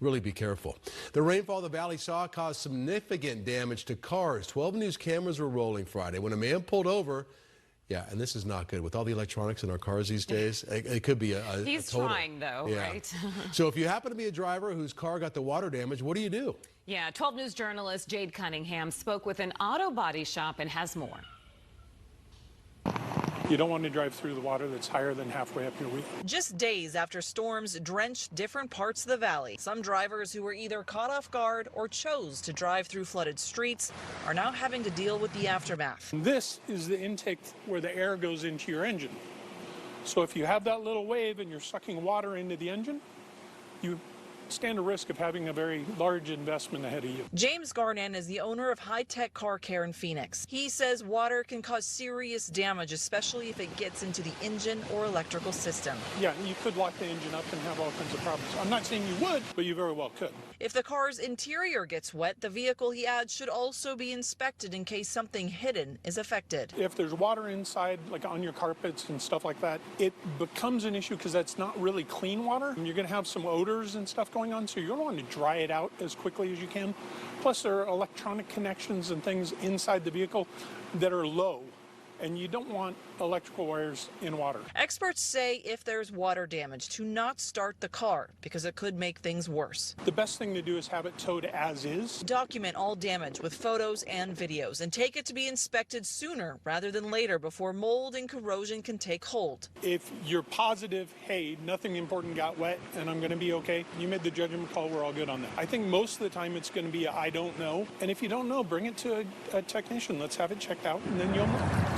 really be careful. The rainfall the valley saw caused significant damage to cars. 12 News cameras were rolling Friday when a man pulled over. Yeah, and this is not good. With all the electronics in our cars these days, it could be a He's total. trying, though, yeah. right? So if you happen to be a driver whose car got the water damage, what do you do? Yeah, 12 News journalist Jade Cunningham spoke with an auto body shop and has more. You don't want to drive through the water that's higher than halfway up your wheel. Just days after storms drenched different parts of the valley, some drivers who were either caught off guard or chose to drive through flooded streets are now having to deal with the aftermath. This is the intake where the air goes into your engine. So if you have that little wave and you're sucking water into the engine, you stand a risk of having a very large investment ahead of you. James Garnan is the owner of High Tech Car Care in Phoenix. He says water can cause serious damage, especially if it gets into the engine or electrical system. Yeah, you could lock the engine up and have all kinds of problems. I'm not saying you would, but you very well could. If the car's interior gets wet, the vehicle, he adds, should also be inspected in case something hidden is affected. If there's water inside, like on your carpets and stuff like that, it becomes an issue because that's not really clean water. And you're going to have some odors and stuff going on, so you don't want to dry it out as quickly as you can. Plus, there are electronic connections and things inside the vehicle that are low, and you don't want electrical wires in water. Experts say if there's water damage, to not start the car because it could make things worse. The best thing to do is have it towed as is. Document all damage with photos and videos and take it to be inspected sooner rather than later before mold and corrosion can take hold. If you're positive, hey, nothing important got wet and I'm going to be okay, you made the judgment call, we're all good on that. I think most of the time it's going to be a I don't know. And if you don't know, bring it to a technician. Let's have it checked out and then you'll know.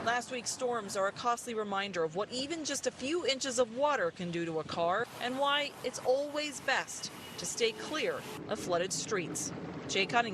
Last week's storms are a costly reminder of what even just a few inches of water can do to a car and why it's always best to stay clear of flooded streets. Jay Cunningham.